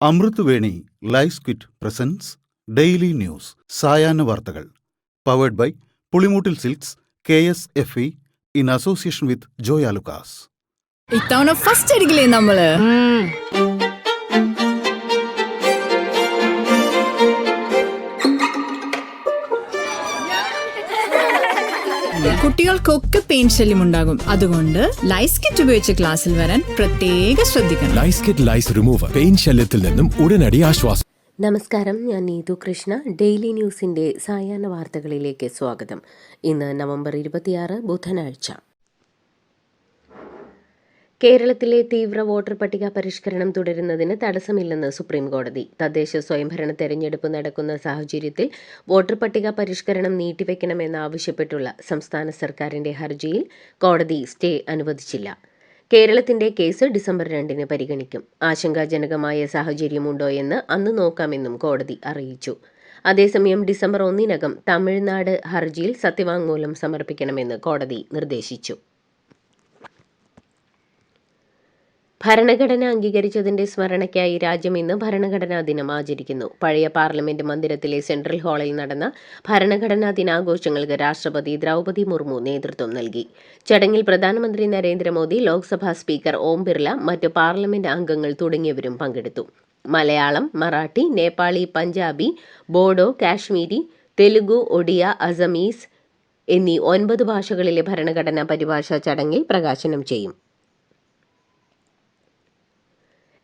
അമൃത് Veni life kit presents daily news സായാഹ്ന വാർത്തകൾ powered by Pulimoottil silks KSFE in association with Joyalukkas. ഇത്തവണ first അടിക്കില്ലേ നമ്മള്? കുട്ടികൾക്കൊക്കെ പെയിൻ ശല്യം ഉണ്ടാകും. അതുകൊണ്ട് ലൈസ് കിറ്റ് ഉപയോഗിച്ച് ക്ലാസ്സിൽ വരാൻ പ്രത്യേക ശ്രദ്ധിക്കണം. ലൈസ് കിറ്റ് ലൈസ് റിമൂവർ പെയിൻ ശല്യത്തിൽ നിന്നും ഉടനടി ആശ്വാസം. നമസ്കാരം, ഞാൻ നീതു കൃഷ്ണ. ഡെയിലി ന്യൂസിൻ്റെ സായാഹ്ന വാർത്തകളിലേക്ക് സ്വാഗതം. ഇന്ന് നവംബർ 26 ബുധനാഴ്ച. കേരളത്തിലെ തീവ്ര വോട്ടർ പട്ടിക പരിഷ്കരണം തുടരുന്നതിന് തടസ്സമില്ലെന്ന് സുപ്രീംകോടതി. തദ്ദേശ സ്വയംഭരണ തെരഞ്ഞെടുപ്പ് നടക്കുന്ന സാഹചര്യത്തിൽ വോട്ടർ പട്ടിക പരിഷ്കരണം നീട്ടിവെക്കണമെന്നാവശ്യപ്പെട്ടുള്ള സംസ്ഥാന സർക്കാരിന്റെ ഹർജിയിൽ കോടതി സ്റ്റേ അനുവദിച്ചില്ല. കേരളത്തിന്റെ കേസ് ഡിസംബർ 2 പരിഗണിക്കും. ആശങ്കാജനകമായ സാഹചര്യമുണ്ടോയെന്ന് അന്ന് നോക്കാമെന്നും കോടതി അറിയിച്ചു. അതേസമയം ഡിസംബർ 1 തമിഴ്നാട് ഹർജിയിൽ സത്യവാങ്മൂലം സമർപ്പിക്കണമെന്ന് കോടതി നിർദ്ദേശിച്ചു. ഭരണഘടന അംഗീകരിച്ചതിന്റെ സ്മരണയ്ക്കായി രാജ്യം ഇന്ന് ഭരണഘടനാ ദിനം ആചരിക്കുന്നു. പഴയ പാർലമെന്റ് മന്ദിരത്തിലെ സെൻട്രൽ ഹാളിൽ നടന്ന ഭരണഘടനാ ദിനാഘോഷങ്ങൾക്ക് രാഷ്ട്രപതി ദ്രൗപദി മുർമു നേതൃത്വം നൽകി. ചടങ്ങിൽ പ്രധാനമന്ത്രി നരേന്ദ്രമോദി, ലോക്സഭാ സ്പീക്കർ ഓം ബിർള, മറ്റ് പാർലമെന്റ് അംഗങ്ങൾ തുടങ്ങിയവരും പങ്കെടുത്തു. മലയാളം, മറാഠി, നേപ്പാളി, പഞ്ചാബി, ബോഡോ, കാശ്മീരി, തെലുഗു, ഒഡിയ, അസമീസ് എന്നീ 9 ഭാഷകളിലെ ഭരണഘടനാ പരിഭാഷ ചടങ്ങിൽ പ്രകാശനം ചെയ്യും.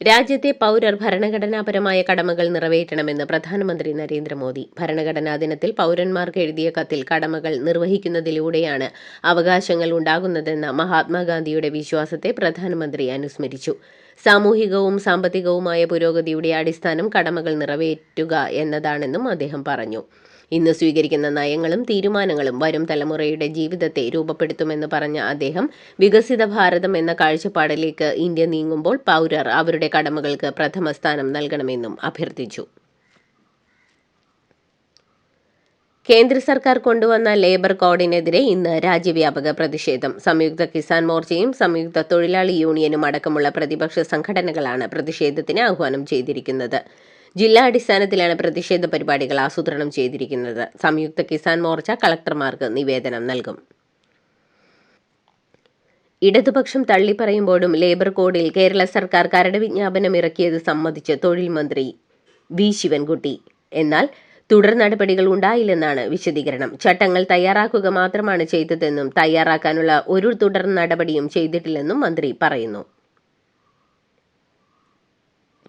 രാജ്യത്തെ പൗരർ ഭരണഘടനാപരമായ കടമകൾ നിറവേറ്റണമെന്ന് പ്രധാനമന്ത്രി നരേന്ദ്രമോദി. ഭരണഘടനാ ദിനത്തിൽ പൗരന്മാർക്ക് എഴുതിയ കത്തിൽ കടമകൾ നിർവഹിക്കുന്നതിലൂടെയാണ് അവകാശങ്ങൾ ഉണ്ടാകുന്നതെന്ന മഹാത്മാഗാന്ധിയുടെ വിശ്വാസത്തെ പ്രധാനമന്ത്രി അനുസ്മരിച്ചു. സാമൂഹികവും സാമ്പത്തികവുമായ പുരോഗതിയുടെ അടിസ്ഥാനം കടമകൾ നിറവേറ്റുക എന്നതാണെന്നും അദ്ദേഹം പറഞ്ഞു. ഇന്ന് സ്വീകരിക്കുന്ന നയങ്ങളും തീരുമാനങ്ങളും വരും തലമുറയുടെ ജീവിതത്തെ രൂപപ്പെടുത്തുമെന്ന് പറഞ്ഞ അദ്ദേഹം വികസിത ഭാരതം എന്ന കാഴ്ചപ്പാടിലേക്ക് ഇന്ത്യ നീങ്ങുമ്പോൾ പൗരർ അവരുടെ കടമകൾക്ക് പ്രഥമ സ്ഥാനം നൽകണമെന്നും അഭ്യർത്ഥിച്ചു. കേന്ദ്ര സർക്കാർ കൊണ്ടുവന്ന ലേബർ കോഡിനെതിരെ ഇന്ന് രാജ്യവ്യാപക പ്രതിഷേധം. സംയുക്ത കിസാൻ മോർച്ചയും സംയുക്ത തൊഴിലാളി യൂണിയനും അടക്കമുള്ള പ്രതിപക്ഷ സംഘടനകളാണ് പ്രതിഷേധത്തിന് ആഹ്വാനം ചെയ്തിരിക്കുന്നത്. ജില്ലാ അടിസ്ഥാനത്തിലാണ് പ്രതിഷേധ പരിപാടികൾ ആസൂത്രണം ചെയ്തിരിക്കുന്നത്. സംയുക്ത കിസാൻ മോർച്ച കളക്ടർമാർക്ക് നിവേദനം നൽകും. ഇടതുപക്ഷം തള്ളിപ്പറയുമ്പോഴും ലേബർ കോഡിൽ കേരള സർക്കാർ കരട് വിജ്ഞാപനം ഇറക്കിയത് സമ്മതിച്ച് തൊഴിൽ മന്ത്രി വി ശിവൻകുട്ടി. എന്നാൽ തുടർ നടപടികൾ ഉണ്ടായില്ലെന്നാണ് വിശദീകരണം. ചട്ടങ്ങൾ തയ്യാറാക്കുക മാത്രമാണ് ചെയ്തതെന്നും തയ്യാറാക്കാനുള്ള ഒരു തുടർ നടപടിയും ചെയ്തിട്ടില്ലെന്നും മന്ത്രി പറയുന്നു.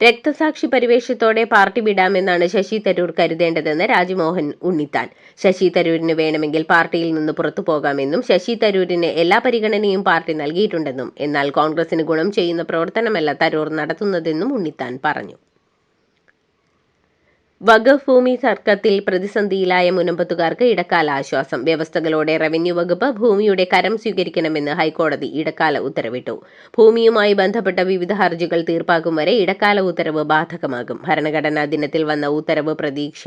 രക്തസാക്ഷി പരിവേഷത്തോടെ പാർട്ടി വിടാമെന്നാണ് ശശി തരൂർ കരുതേണ്ടതെന്ന് രാജ്മോഹൻ ഉണ്ണിത്താൻ. ശശി തരൂരിന് വേണമെങ്കിൽ പാർട്ടിയിൽ നിന്ന് പുറത്തു പോകാമെന്നും ശശി തരൂരിന് എല്ലാ പരിഗണനയും പാർട്ടി നൽകിയിട്ടുണ്ടെന്നും എന്നാൽ കോൺഗ്രസിന് ഗുണം ചെയ്യുന്ന പ്രവർത്തനമല്ല തരൂർ നടത്തുന്നതെന്നും ഉണ്ണിത്താൻ പറഞ്ഞു. വഖഫ് ഭൂമി തർക്കത്തിൽ പ്രതിസന്ധിയിലായ മുനമ്പത്തുകാർക്ക് ഇടക്കാല ആശ്വാസം. വ്യവസ്ഥകളോടെ റവന്യൂ വകുപ്പ് ഭൂമിയുടെ കരം സ്വീകരിക്കണമെന്ന് ഹൈക്കോടതി ഇടക്കാല ഉത്തരവിട്ടു. ഭൂമിയുമായി ബന്ധപ്പെട്ട വിവിധ ഹർജികൾ തീർപ്പാക്കും വരെ ഇടക്കാല ഉത്തരവ് ബാധകമാകും. ഭരണഘടനാ ദിനത്തിൽ വന്ന ഉത്തരവ് പ്രതീക്ഷ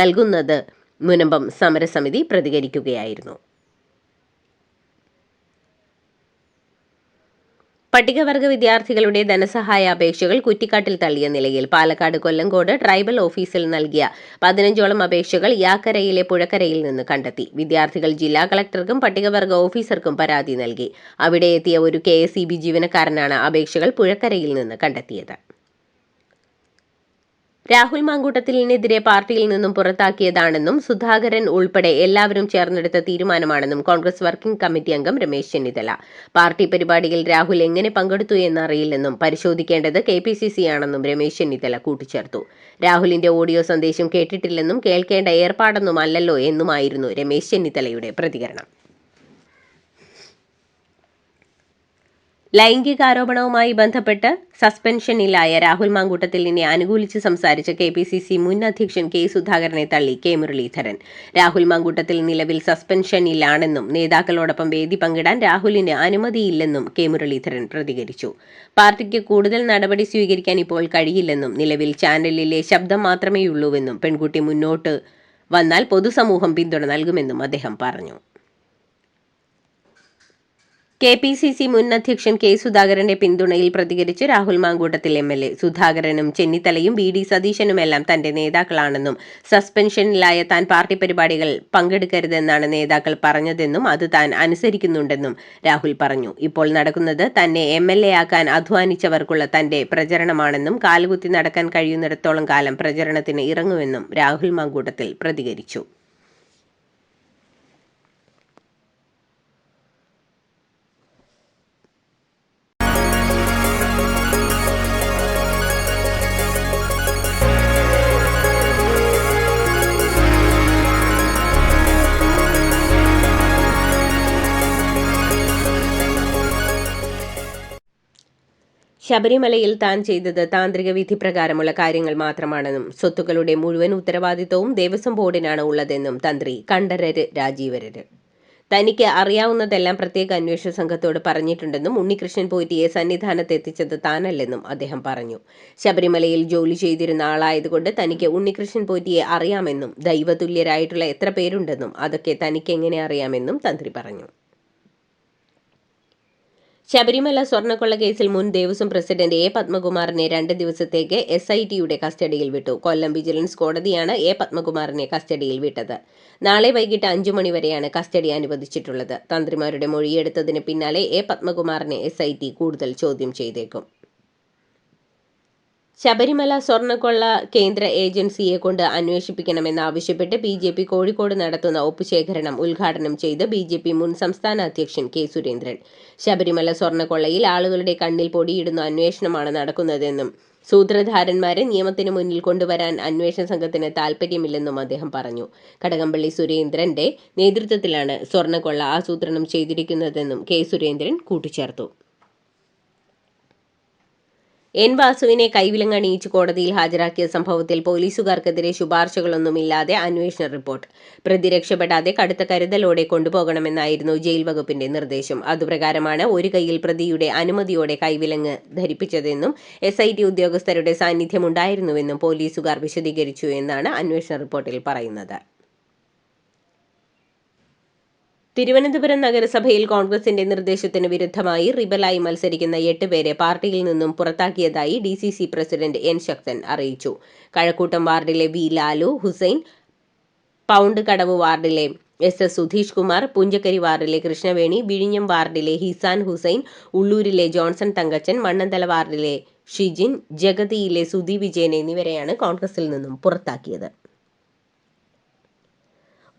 നൽകുന്നത് മുനമ്പം സമരസമിതി പ്രതികരിക്കുകയായിരുന്നു. പട്ടികവർഗ വിദ്യാർത്ഥികളുടെ ധനസഹായ അപേക്ഷകൾ കുറ്റിക്കാട്ടിൽ തള്ളിയ നിലയിൽ. പാലക്കാട് കൊല്ലങ്കോട് ട്രൈബൽ ഓഫീസിൽ നൽകിയ 15ഓളം അപേക്ഷകൾ യാക്കരയിലെ പുഴക്കരയിൽ നിന്ന് കണ്ടെത്തി. വിദ്യാർത്ഥികൾ ജില്ലാ കളക്ടർക്കും പട്ടികവർഗ ഓഫീസർക്കും പരാതി നൽകി. അവിടെ എത്തിയ ഒരു KSEB ജീവനക്കാരനാണ് അപേക്ഷകൾ പുഴക്കരയിൽ നിന്ന് കണ്ടെത്തിയത്. രാഹുൽ മാങ്കൂട്ടത്തിലിനെതിരെ പാർട്ടിയിൽ നിന്നും പുറത്താക്കിയതാണെന്നും സുധാകരൻ ഉൾപ്പെടെ എല്ലാവരും ചേർന്നെടുത്ത തീരുമാനമാണെന്നും കോൺഗ്രസ് വർക്കിംഗ് കമ്മിറ്റി അംഗം രമേശ് ചെന്നിത്തല. പാർട്ടി പരിപാടിയിൽ രാഹുൽ എങ്ങനെ പങ്കെടുത്തു എന്നറിയില്ലെന്നും പരിശോധിക്കേണ്ടത് KPCC ആണെന്നും രമേശ് ചെന്നിത്തല കൂട്ടിച്ചേർത്തു. രാഹുലിന്റെ ഓഡിയോ സന്ദേശം കേട്ടിട്ടില്ലെന്നും കേൾക്കേണ്ട ഏർപ്പാടൊന്നും അല്ലല്ലോ എന്നുമായിരുന്നു രമേശ് ചെന്നിത്തലയുടെ പ്രതികരണം. ലൈംഗികാരോപണവുമായി ബന്ധപ്പെട്ട് സസ്പെൻഷനിലായ രാഹുൽ മാങ്കൂട്ടത്തിലിനെ അനുകൂലിച്ച് സംസാരിച്ച KPCC മുൻ അധ്യക്ഷൻ K സുധാകരനെ തള്ളി K മുരളീധരൻ. രാഹുൽ മാങ്കൂട്ടത്തിൽ നിലവിൽ സസ്പെൻഷനിലാണെന്നും നേതാക്കളോടൊപ്പം വേദി പങ്കിടാൻ രാഹുലിന് അനുമതിയില്ലെന്നും K മുരളീധരൻ പ്രതികരിച്ചു. പാർട്ടിക്ക് കൂടുതൽ നടപടി സ്വീകരിക്കാൻ ഇപ്പോൾ കഴിയില്ലെന്നും നിലവിൽ ചാനലിലെ ശബ്ദം മാത്രമേയുള്ളൂവെന്നും പെൺകുട്ടി മുന്നോട്ട് വന്നാൽ പൊതുസമൂഹം പിന്തുണ നൽകുമെന്നും അദ്ദേഹം പറഞ്ഞു. KPCC മുൻ അധ്യക്ഷൻ കെ സുധാകരന്റെ പിന്തുണയിൽ പ്രതികരിച്ച് രാഹുൽ മാങ്കൂട്ടത്തിൽ MLA. സുധാകരനും ചെന്നിത്തലയും BD സതീശനുമെല്ലാം തന്റെ നേതാക്കളാണെന്നും സസ്പെൻഷനിലായ താൻ പാർട്ടി പരിപാടികൾ പങ്കെടുക്കരുതെന്നാണ് നേതാക്കൾ പറഞ്ഞതെന്നും അത് താൻ അനുസരിക്കുന്നുണ്ടെന്നും രാഹുൽ പറഞ്ഞു. ഇപ്പോൾ നടക്കുന്നത് തന്നെ MLA ആക്കാൻ അധ്വാനിച്ചവർക്കുള്ള തന്റെ പ്രചരണമാണെന്നും കാലുകുത്തി നടക്കാൻ കഴിയുന്നിടത്തോളം കാലം പ്രചരണത്തിന് ഇറങ്ങുമെന്നും രാഹുൽ മാങ്കൂട്ടത്തിൽ പ്രതികരിച്ചു. ശബരിമലയിൽ താൻ ചെയ്തത് താന്ത്രിക വിധി പ്രകാരമുള്ള കാര്യങ്ങൾ മാത്രമാണെന്നും സ്വത്തുക്കളുടെ മുഴുവൻ ഉത്തരവാദിത്വവും ദേവസ്വം ബോർഡിനാണ് ഉള്ളതെന്നും തന്ത്രി കണ്ഠരര് രാജീവരര്. തനിക്ക് അറിയാവുന്നതെല്ലാം പ്രത്യേക അന്വേഷണ സംഘത്തോട് പറഞ്ഞിട്ടുണ്ടെന്നും ഉണ്ണികൃഷ്ണൻ പോറ്റിയെ സന്നിധാനത്തെത്തിച്ചത് താനല്ലെന്നും അദ്ദേഹം പറഞ്ഞു. ശബരിമലയിൽ ജോലി ചെയ്തിരുന്ന ആളായതുകൊണ്ട് തനിക്ക് ഉണ്ണികൃഷ്ണൻ പോറ്റിയെ അറിയാമെന്നും ദൈവതുല്യരായിട്ടുള്ള എത്ര പേരുണ്ടെന്നും അതൊക്കെ തനിക്കെങ്ങനെ അറിയാമെന്നും തന്ത്രി പറഞ്ഞു. ശബരിമല സ്വർണ്ണക്കൊള്ള കേസിൽ മുൻ ദേവസ്വം പ്രസിഡന്റ് A. പത്മകുമാറിനെ 2 ദിവസത്തേക്ക് SITയുടെ കസ്റ്റഡിയിൽ വിട്ടു. കൊല്ലം വിജിലൻസ് കോടതിയാണ് A. പത്മകുമാറിനെ കസ്റ്റഡിയിൽ വിട്ടത്. നാളെ വൈകിട്ട് 5 മണിവരെയാണ് കസ്റ്റഡി അനുവദിച്ചിട്ടുള്ളത്. തന്ത്രിമാരുടെ മൊഴിയെടുത്തതിന് പിന്നാലെ A. പത്മകുമാറിനെ SIT കൂടുതൽ ചോദ്യം ചെയ്തേക്കും. ശബരിമല സ്വർണ്ണക്കൊള്ള കേന്ദ്ര ഏജൻസിയെ കൊണ്ട് അന്വേഷിപ്പിക്കണമെന്നാവശ്യപ്പെട്ട് BJP കോഴിക്കോട് നടത്തുന്ന ഒപ്പുശേഖരണം ഉദ്ഘാടനം ചെയ്ത് BJP മുൻ സംസ്ഥാന അധ്യക്ഷൻ K. സുരേന്ദ്രൻ. ശബരിമല സ്വർണ്ണക്കൊള്ളയിൽ ആളുകളുടെ കണ്ണിൽ പൊടിയിടുന്ന അന്വേഷണമാണ് നടക്കുന്നതെന്നും സൂത്രധാരന്മാരെ നിയമത്തിന് മുന്നിൽ കൊണ്ടുവരാൻ അന്വേഷണ സംഘത്തിന് താൽപ്പര്യമില്ലെന്നും അദ്ദേഹം പറഞ്ഞു. കടകംപള്ളി സുരേന്ദ്രന്റെ നേതൃത്വത്തിലാണ് സ്വർണ്ണക്കൊള്ള ആസൂത്രണം ചെയ്തിരിക്കുന്നതെന്നും K. സുരേന്ദ്രൻ കൂട്ടിച്ചേർത്തു. N. വാസുവിനെ കൈവിലങ്ങണിയിച്ച് കോടതിയിൽ ഹാജരാക്കിയ സംഭവത്തിൽ പോലീസുകാർക്കെതിരെ ശുപാർശകളൊന്നുമില്ലാതെ അന്വേഷണ റിപ്പോർട്ട്. പ്രതി രക്ഷപ്പെടാതെ കടുത്ത കരുതലോടെ കൊണ്ടുപോകണമെന്നായിരുന്നു ജയിൽ വകുപ്പിന്റെ നിർദ്ദേശം. അതുപ്രകാരമാണ് ഒരു കൈയിൽ പ്രതിയുടെ അനുമതിയോടെ കൈവിലങ്ങ് ധരിപ്പിച്ചതെന്നും SIT ഉദ്യോഗസ്ഥരുടെ സാന്നിധ്യമുണ്ടായിരുന്നുവെന്നും പോലീസുകാർ വിശദീകരിച്ചു എന്നാണ് അന്വേഷണ റിപ്പോർട്ടിൽ പറയുന്നത്. തിരുവനന്തപുരം നഗരസഭയിൽ കോൺഗ്രസിന്റെ നിർദ്ദേശത്തിന് വിരുദ്ധമായി റിബലായി മത്സരിക്കുന്ന 8 പേരെ പാർട്ടിയിൽ നിന്നും പുറത്താക്കിയതായി DCC പ്രസിഡന്റ് N. ശക്തൻ അറിയിച്ചു. കഴക്കൂട്ടം വാർഡിലെ V. ലാലു ഹുസൈൻ, പൗണ്ട് കടവ് വാർഡിലെ SS. സുധീഷ് കുമാർ, പുഞ്ചക്കരി വാർഡിലെ കൃഷ്ണവേണി, വിഴിഞ്ഞം വാർഡിലെ ഹിസാൻ ഹുസൈൻ, ഉള്ളൂരിലെ ജോൺസൺ തങ്കച്ചൻ, മണ്ണന്തല വാർഡിലെ ഷിജിൻ, ജഗതിയിലെ സുധി വിജയൻ എന്നിവരെയാണ് കോൺഗ്രസിൽ നിന്നും പുറത്താക്കിയത്.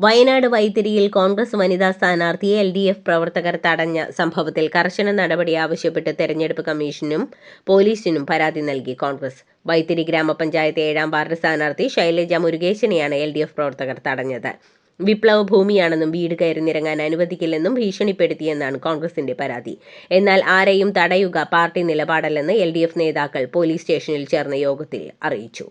വയനാട് വൈത്തിരിയിൽ കോൺഗ്രസ് വനിതാ സ്ഥാനാർത്ഥിയെ LDF പ്രവർത്തകർ തടഞ്ഞ സംഭവത്തിൽ കർശന നടപടി ആവശ്യപ്പെട്ട് തെരഞ്ഞെടുപ്പ് കമ്മീഷനും പോലീസിനും പരാതി നൽകി കോൺഗ്രസ്. വൈത്തിരി ഗ്രാമപഞ്ചായത്ത് 7-ാം വാർഡ് സ്ഥാനാർത്ഥി ശൈലജ മുരുകേശനെയാണ് LDF പ്രവർത്തകർ തടഞ്ഞത്. വിപ്ലവ ഭൂമിയാണെന്നും വീട് കയറിനിറങ്ങാൻ അനുവദിക്കില്ലെന്നും ഭീഷണിപ്പെടുത്തിയെന്നാണ് കോൺഗ്രസിന്റെ പരാതി. എന്നാൽ ആരെയും തടയുക പാർട്ടി നിലപാടല്ലെന്ന് LDF നേതാക്കൾ പോലീസ് സ്റ്റേഷനിൽ ചേർന്ന യോഗത്തിൽ അറിയിച്ചു.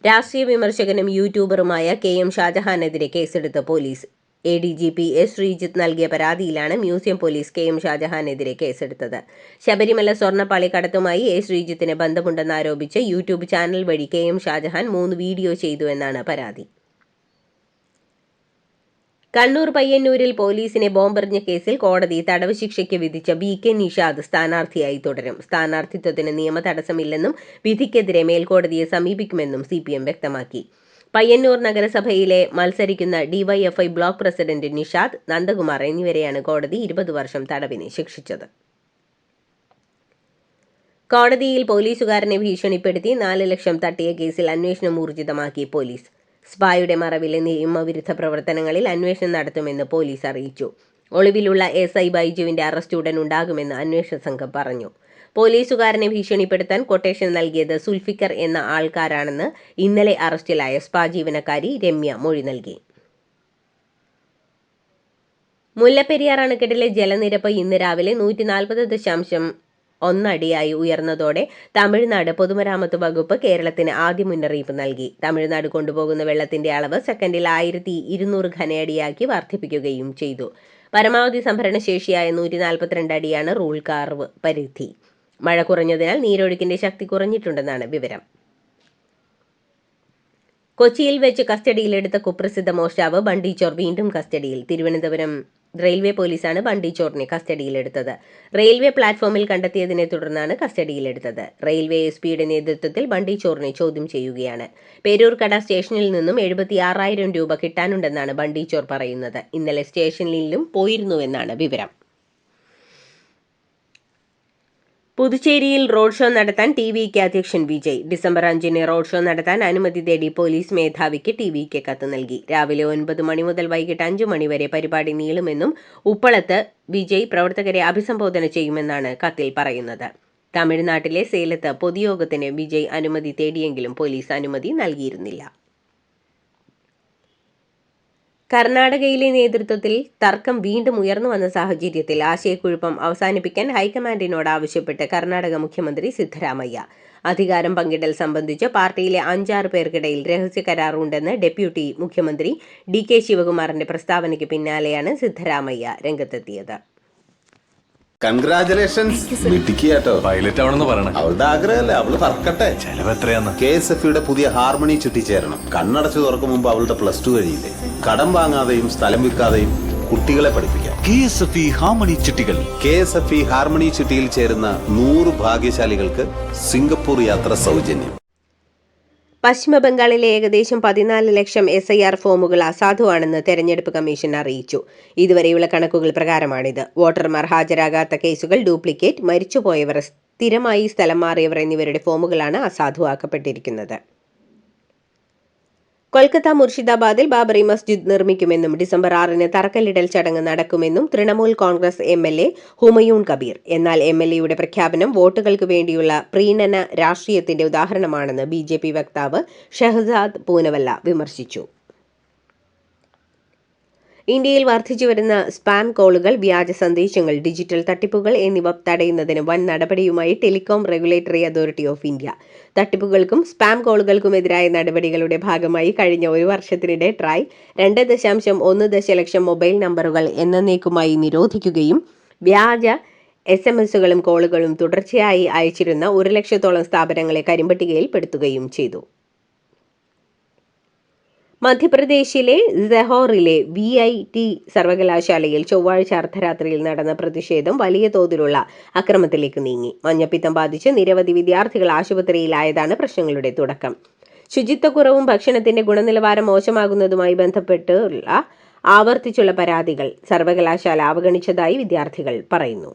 രാഷ്ട്രീയ വിമർശകനും യൂട്യൂബറുമായ KM ഷാജഹാനെതിരെ കേസെടുത്ത പോലീസ്. ADGP S. ശ്രീജിത്ത് നൽകിയ പരാതിയിലാണ് മ്യൂസിയം പോലീസ് KM ഷാജഹാനെതിരെ കേസെടുത്തത്. ശബരിമല സ്വർണ്ണപ്പാളിക്കടത്തുമായി A. ശ്രീജിത്തിന് ബന്ധമുണ്ടെന്നാരോപിച്ച് യൂട്യൂബ് ചാനൽ വഴി KM ഷാജഹാൻ 3 വീഡിയോ ചെയ്തുവെന്നാണ് പരാതി. കണ്ണൂർ പയ്യന്നൂരിൽ പോലീസിനെ ബോംബെറിഞ്ഞ കേസിൽ കോടതി തടവ് ശിക്ഷയ്ക്ക് വിധിച്ച BK നിഷാദ് സ്ഥാനാർത്ഥിയായി തുടരും. സ്ഥാനാർത്ഥിത്വത്തിന് നിയമ തടസ്സമില്ലെന്നും വിധിക്കെതിരെ മേൽക്കോടതിയെ സമീപിക്കുമെന്നും CPM വ്യക്തമാക്കി. പയ്യന്നൂർ നഗരസഭയിലെ മത്സരിക്കുന്ന DYFI block president Nishad, Nandakumar എന്നിവരെയാണ് കോടതി 20 വർഷം തടവിന് ശിക്ഷിച്ചത്. കോടതിയിൽ പോലീസുകാരനെ ഭീഷണിപ്പെടുത്തി 4 ലക്ഷം തട്ടിയ കേസിൽ അന്വേഷണം ഊർജിതമാക്കി പോലീസ്. സ്പായുടെ മറവിലെ നിയമവിരുദ്ധ പ്രവർത്തനങ്ങളിൽ അന്വേഷണം നടത്തുമെന്ന് പോലീസ് അറിയിച്ചു. ഒളിവിലുള്ള SI ബൈജുവിന്റെ അറസ്റ്റ് ഉടൻ ഉണ്ടാകുമെന്ന് അന്വേഷണ സംഘം പറഞ്ഞു. പോലീസുകാരനെ ഭീഷണിപ്പെടുത്താൻ കൊട്ടേഷൻ നൽകിയത് സുൽഫിക്കർ എന്ന ആൾക്കാരാണെന്ന് ഇന്നലെ അറസ്റ്റിലായ സ്പാ ജീവനക്കാരി രമ്യ മൊഴി നൽകി. മുല്ലപ്പെരിയാർ അണക്കെട്ടിലെ ജലനിരപ്പ് ഇന്ന് രാവിലെ 140.1 അടിയായി ഉയർന്നതോടെ തമിഴ്നാട് പൊതുമരാമത്ത് വകുപ്പ് കേരളത്തിന് ആദ്യ മുന്നറിയിപ്പ് നൽകി. തമിഴ്നാട് കൊണ്ടുപോകുന്ന വെള്ളത്തിന്റെ അളവ് സെക്കൻഡിൽ 1200 ഘനയടിയാക്കി വർദ്ധിപ്പിക്കുകയും ചെയ്തു. പരമാവധി സംഭരണശേഷിയായ 142 അടിയാണ് റൂൾ കാർവ് പരിധി. മഴ കുറഞ്ഞതിനാൽ നീരൊഴുക്കിന്റെ ശക്തി കുറഞ്ഞിട്ടുണ്ടെന്നാണ് വിവരം. കൊച്ചിയിൽ വെച്ച് കസ്റ്റഡിയിലെടുത്ത കുപ്രസിദ്ധ മോഷ്ടാവ് ബണ്ടി ചോർ വീണ്ടും കസ്റ്റഡിയിൽ. തിരുവനന്തപുരം റെയിൽവേ പോലീസാണ് ബണ്ടി ചോറിനെ കസ്റ്റഡിയിലെടുത്തത്. റെയിൽവേ പ്ലാറ്റ്ഫോമിൽ കണ്ടെത്തിയതിനെ തുടർന്നാണ് കസ്റ്റഡിയിലെടുത്തത്. റെയിൽവേ SP-യുടെ നേതൃത്വത്തിൽ ബണ്ടി ചോറിനെ ചോദ്യം ചെയ്യുകയാണ്. പേരൂർക്കട സ്റ്റേഷനിൽ നിന്നും 76,000 രൂപ കിട്ടാനുണ്ടെന്നാണ് ബണ്ടി ചോർ പറയുന്നത്. ഇന്നലെ സ്റ്റേഷനിലും പോയിരുന്നുവെന്നാണ് വിവരം. പുതുച്ചേരിയിൽ റോഡ് ഷോ നടത്താൻ TVK അധ്യക്ഷൻ വിജയ്. ഡിസംബർ 5-ന് റോഡ് ഷോ നടത്താൻ അനുമതി തേടി പോലീസ് മേധാവിക്ക് TVK കത്ത് നൽകി. രാവിലെ 9 മണി മുതൽ വൈകിട്ട് 5 മണി വരെ പരിപാടി നീളുമെന്നും ഉപ്പളത്ത് വിജയ് പ്രവർത്തകരെ അഭിസംബോധന ചെയ്യുമെന്നാണ് കത്തിൽ പറയുന്നത്. തമിഴ്നാട്ടിലെ സേലത്ത് പൊതുയോഗത്തിന് വിജയ് അനുമതി തേടിയെങ്കിലും പോലീസ് അനുമതി നൽകിയിരുന്നില്ല. കർണാടകയിലെ നേതൃത്വത്തിൽ തർക്കം വീണ്ടും ഉയർന്നു വന്ന സാഹചര്യത്തിൽ ആശയക്കുഴപ്പം അവസാനിപ്പിക്കാൻ ഹൈക്കമാൻഡിനോട് ആവശ്യപ്പെട്ട് കർണാടക മുഖ്യമന്ത്രി സിദ്ധരാമയ്യ. അധികാരം പങ്കിടൽ സംബന്ധിച്ച് പാർട്ടിയിലെ 5-6 പേർക്കിടയിൽ രഹസ്യ കരാറുണ്ടെന്ന് ഡെപ്യൂട്ടി മുഖ്യമന്ത്രി DK ശിവകുമാറിന്റെ പ്രസ്താവനയ്ക്ക് പിന്നാലെയാണ് സിദ്ധരാമയ്യ രംഗത്തെത്തിയത്. കൺഗ്രാചുലേഷൻസ് മിടുക്കിയാട്ടോ. പൈലറ്റ് ആവണമെന്ന് പറയണേ. അവളുടെ ആഗ്രഹമല്ലേ, അവള് പറക്കട്ടെ. ചെലവ് എത്രയാന്ന്? KSFE-യുടെ പുതിയ ഹാർമണി ചിട്ടി ചേരണം. കണ്ണടച്ചു തുറക്കും മുമ്പ് അവളുടെ +2 കഴിയില്ലേ. കടം വാങ്ങാതെയും സ്ഥലം വിൽക്കാതെയും കുട്ടികളെ പഠിപ്പിക്കാം. KSFE ഹാർമണി ചിട്ടികൾ. KSFE ഹാർമണി ചിട്ടിയിൽ ചേരുന്ന 100 ഭാഗ്യശാലികൾക്ക് സിംഗപ്പൂർ യാത്ര സൗജന്യം. പശ്ചിമബംഗാളിലെ ഏകദേശം 14 ലക്ഷം SIR ഫോമുകൾ അസാധുവാണെന്ന് തെരഞ്ഞെടുപ്പ് കമ്മീഷൻ അറിയിച്ചു. ഇതുവരെയുള്ള കണക്കുകൾ പ്രകാരമാണിത്. വോട്ടർമാർ ഹാജരാകാത്ത കേസുകൾ, ഡ്യൂപ്ലിക്കേറ്റ്, മരിച്ചുപോയവർ, സ്ഥിരമായി സ്ഥലം മാറിയവർ എന്നിവരുടെ ഫോമുകളാണ് അസാധുവാക്കപ്പെട്ടിരിക്കുന്നത്. കൊൽക്കത്ത മുർഷിദാബാദിൽ ബാബറി മസ്ജിദ് നിർമ്മിക്കുമെന്നും ഡിസംബർ 6-ന് തറക്കല്ലിടൽ ചടങ്ങ് നടക്കുമെന്നും തൃണമൂൽ കോൺഗ്രസ് MLA ഹുമയൂൺ കബീർ. എന്നാൽ MLA-യുടെ പ്രഖ്യാപനം വോട്ടുകൾക്ക് വേണ്ടിയുള്ള പ്രീണന രാഷ്ട്രീയത്തിന്റെ ഉദാഹരണമാണെന്ന് BJP വക്താവ് ഷഹസാദ് പൂനവല്ല വിമർശിച്ചു. ഇന്ത്യയിൽ വർദ്ധിച്ചുവരുന്ന സ്പാം കോളുകൾ, വ്യാജ സന്ദേശങ്ങൾ, ഡിജിറ്റൽ തട്ടിപ്പുകൾ എന്നിവ തടയുന്നതിന് വൻ നടപടിയുമായി telecom regulatory authority of India. തട്ടിപ്പുകൾക്കും സ്പാം കോളുകൾക്കുമെതിരായ നടപടികളുടെ ഭാഗമായി കഴിഞ്ഞ 1 വർഷത്തിനിടെ ട്രായ് 2.1 ദശലക്ഷം മൊബൈൽ നമ്പറുകൾ എന്നേക്കുമായി നിരോധിക്കുകയും വ്യാജ SMS-കളും കോളുകളും തുടർച്ചയായി അയച്ചിരുന്ന 1 ലക്ഷത്തോളം സ്ഥാപനങ്ങളെ കരിമ്പട്ടികയിൽ പെടുത്തുകയും ചെയ്തു. മധ്യപ്രദേശിലെ സെഹോറിലെ VIT സർവകലാശാലയിൽ ചൊവ്വാഴ്ച അർദ്ധരാത്രിയിൽ നടന്ന പ്രതിഷേധം വലിയ തോതിലുള്ള അക്രമത്തിലേക്ക് നീങ്ങി. മഞ്ഞപ്പിത്തം ബാധിച്ച് നിരവധി വിദ്യാർത്ഥികൾ ആശുപത്രിയിലായതാണ് പ്രശ്നങ്ങളുടെ തുടക്കം. ശുചിത്വക്കുറവും ഭക്ഷണത്തിന്റെ ഗുണനിലവാരം മോശമാകുന്നതുമായി ബന്ധപ്പെട്ടുള്ള ആവർത്തിച്ചുള്ള പരാതികൾ സർവകലാശാല അവഗണിച്ചതായി വിദ്യാർത്ഥികൾ പറയുന്നു.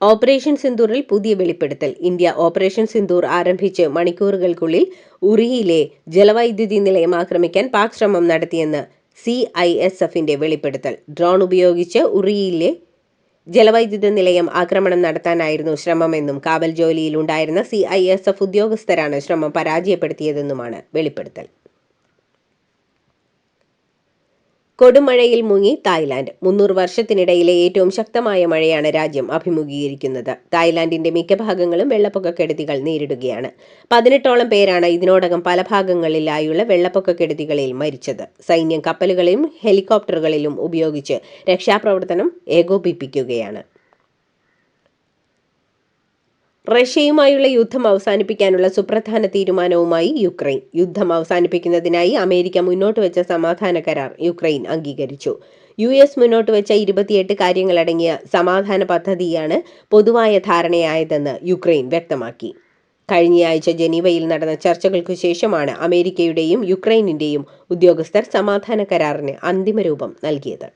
ഓപ്പറേഷൻ സിന്ദൂറിൽ പുതിയ വെളിപ്പെടുത്തൽ. ഇന്ത്യ ഓപ്പറേഷൻ സിന്ദൂർ ആരംഭിച്ച് മണിക്കൂറുകൾക്കുള്ളിൽ ഉറിയിലെ ജലവൈദ്യുതി നിലയം ആക്രമിക്കാൻ പാക് ശ്രമം നടത്തിയെന്ന് CISF-ന്റെ വെളിപ്പെടുത്തൽ. ഡ്രോൺ ഉപയോഗിച്ച് ഉറിയിലെ ജലവൈദ്യുത നിലയം ആക്രമണം നടത്താനായിരുന്നു ശ്രമമെന്നും കാവൽ ജോലിയിലുണ്ടായിരുന്ന CISF ഉദ്യോഗസ്ഥരാണ് ശ്രമം പരാജയപ്പെടുത്തിയതെന്നുമാണ് വെളിപ്പെടുത്തൽ. കൊടുമഴയിൽ മുങ്ങി തായ്ലാന്റ്. 300 വർഷത്തിനിടയിലെ ഏറ്റവും ശക്തമായ മഴയാണ് രാജ്യം അഭിമുഖീകരിക്കുന്നത്. തായ്ലാന്റിന്റെ മിക്ക ഭാഗങ്ങളും വെള്ളപ്പൊക്കക്കെടുതികൾ നേരിടുകയാണ്. 18ഓളം പേരാണ് ഇതിനോടകം പല ഭാഗങ്ങളിലായുള്ള വെള്ളപ്പൊക്കക്കെടുതികളിൽ മരിച്ചത്. സൈന്യം കപ്പലുകളിലും ഹെലികോപ്റ്ററുകളിലും ഉപയോഗിച്ച് രക്ഷാപ്രവർത്തനം ഏകോപിപ്പിക്കുകയാണ്. റഷ്യയുമായുള്ള യുദ്ധം അവസാനിപ്പിക്കാനുള്ള സുപ്രധാന തീരുമാനവുമായി യുക്രൈൻ. യുദ്ധം അവസാനിപ്പിക്കുന്നതിനായി അമേരിക്ക മുന്നോട്ട് വെച്ച സമാധാന കരാർ യുക്രൈൻ അംഗീകരിച്ചു. US മുന്നോട്ട് വെച്ച 28 കാര്യങ്ങളടങ്ങിയ സമാധാന പദ്ധതിയാണ് പൊതുവായ ധാരണയായതെന്ന് യുക്രൈൻ വ്യക്തമാക്കി. കഴിഞ്ഞയാഴ്ച ജനീവയിൽ നടന്ന ചർച്ചകൾക്കു ശേഷമാണ് അമേരിക്കയുടെയും യുക്രൈനിന്റെയും ഉദ്യോഗസ്ഥർ സമാധാന കരാറിന് അന്തിമരൂപം നൽകിയത്.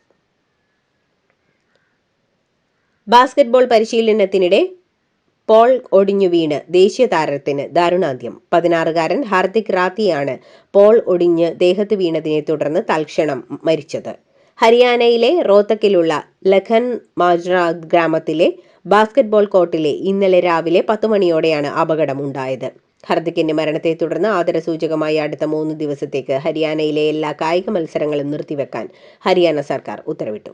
ബാസ്കറ്റ്ബോൾ പരിശീലനത്തിനിടെ പോൾ ഒടിഞ്ഞു വീണ് ദേശീയ താരത്തിന് ദാരുണാന്ത്യം. 16-കാരൻ ഹാർദിക് റാത്തിയാണ് പോൾ ഒടിഞ്ഞ് ദേഹത്ത് വീണതിനെ തുടർന്ന് തൽക്ഷണം മരിച്ചത്. ഹരിയാനയിലെ റോത്തക്കിലുള്ള ലഖൻ മാജ്ര ഗ്രാമത്തിലെ ബാസ്കറ്റ്ബോൾ കോർട്ടിലെ ഇന്നലെ രാവിലെ 10 മണിയോടെയാണ് അപകടമുണ്ടായത്. ഹാർദിക്കിന്റെ മരണത്തെ തുടർന്ന് ആദരസൂചകമായി അടുത്ത 3 ദിവസത്തേക്ക് ഹരിയാനയിലെ എല്ലാ കായിക മത്സരങ്ങളും നിർത്തിവെക്കാൻ ഹരിയാന സർക്കാർ ഉത്തരവിട്ടു.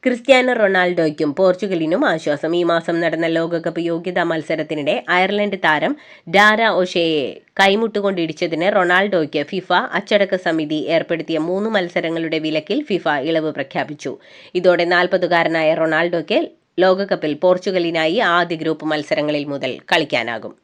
ക്രിസ്ത്യാനോ റൊണാൾഡോയ്ക്കും പോർച്ചുഗലിനും ആശ്വാസം. ഈ മാസം നടന്ന ലോകകപ്പ് യോഗ്യതാ മത്സരത്തിനിടെ അയർലൻഡ് താരം ഡാര ഒഷയെ കൈമുട്ടുകൊണ്ടിടിച്ചതിന് റൊണാൾഡോയ്ക്ക് ഫിഫ അച്ചടക്ക സമിതി ഏർപ്പെടുത്തിയ 3 മത്സരങ്ങളുടെ വിലക്കിൽ ഫിഫ ഇളവ് പ്രഖ്യാപിച്ചു. ഇതോടെ 40-കാരനായ റൊണാൾഡോയ്ക്ക് ലോകകപ്പിൽ പോർച്ചുഗലിനായി ആദ്യ ഗ്രൂപ്പ് മത്സരങ്ങളിൽ മുതൽ കളിക്കാനാകും.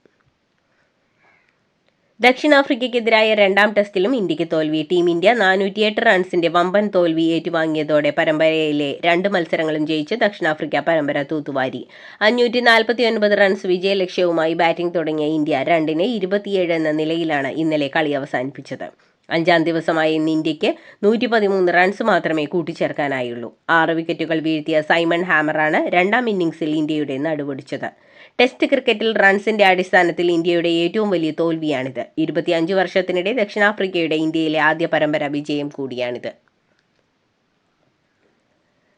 ദക്ഷിണാഫ്രിക്കയ്ക്കെതിരായ രണ്ടാം ടെസ്റ്റിലും ഇന്ത്യക്ക് തോൽവി. ടീം ഇന്ത്യ 408 റൺസിന്റെ വമ്പൻ തോൽവി ഏറ്റുവാങ്ങിയതോടെ പരമ്പരയിലെ 2 മത്സരങ്ങളും ജയിച്ച് ദക്ഷിണാഫ്രിക്ക പരമ്പര തൂത്തുവാരി. 549 റൺസ് വിജയലക്ഷ്യവുമായി ബാറ്റിംഗ് തുടങ്ങിയ ഇന്ത്യ 2-27 എന്ന നിലയിലാണ് ഇന്നലെ കളി അവസാനിപ്പിച്ചത്. 5-ാം ദിവസമായ ഇന്ന് ഇന്ത്യക്ക് 113 റൺസ് മാത്രമേ കൂട്ടിച്ചേർക്കാനായുള്ളൂ. 6 വിക്കറ്റുകൾ വീഴ്ത്തിയ സൈമൺ ഹാമറാണ് രണ്ടാം ഇന്നിംഗ്സിൽ ഇന്ത്യയുടെ നടുവൊടിച്ചത്. ടെസ്റ്റ് ക്രിക്കറ്റിൽ റൺസിന്റെ അടിസ്ഥാനത്തിൽ ഇന്ത്യയുടെ ഏറ്റവും വലിയ തോൽവിയാണിത്. 25 വർഷത്തിനിടെ ദക്ഷിണാഫ്രിക്കയുടെ ഇന്ത്യയിലെ ആദ്യ പരമ്പര വിജയം കൂടിയാണിത്.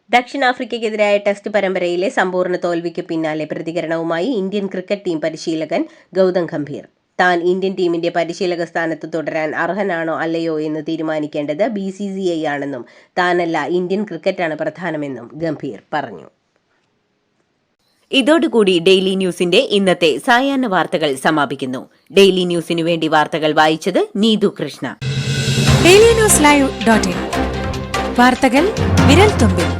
ദക്ഷിണാഫ്രിക്കയ്ക്കെതിരായ ടെസ്റ്റ് പരമ്പരയിലെ സമ്പൂർണ്ണ തോൽവിക്ക് പിന്നാലെ പ്രതികരണവുമായി ഇന്ത്യൻ ക്രിക്കറ്റ് ടീം പരിശീലകൻ ഗൗതം ഗംഭീർ. താൻ ഇന്ത്യൻ ടീമിന്റെ പരിശീലക സ്ഥാനത്ത് തുടരാൻ അർഹനാണോ അല്ലയോ എന്ന് തീരുമാനിക്കേണ്ടത് BCCI ആണെന്നും താനല്ല ഇന്ത്യൻ ക്രിക്കറ്റാണ് പ്രധാനമെന്നും ഗംഭീർ പറഞ്ഞു. ഇതോടുകൂടി ഡെയിലി ന്യൂസിന്റെ ഇന്നത്തെ സായാഹ്ന വാർത്തകൾ സമാപിക്കുന്നു. ഡെയിലി ന്യൂസിനു വേണ്ടി വാർത്തകൾ വായിച്ചത് നീതു കൃഷ്ണ. DailyNewsLive.in വാർത്തകൾ വിരൽ തുമ്പിൽ.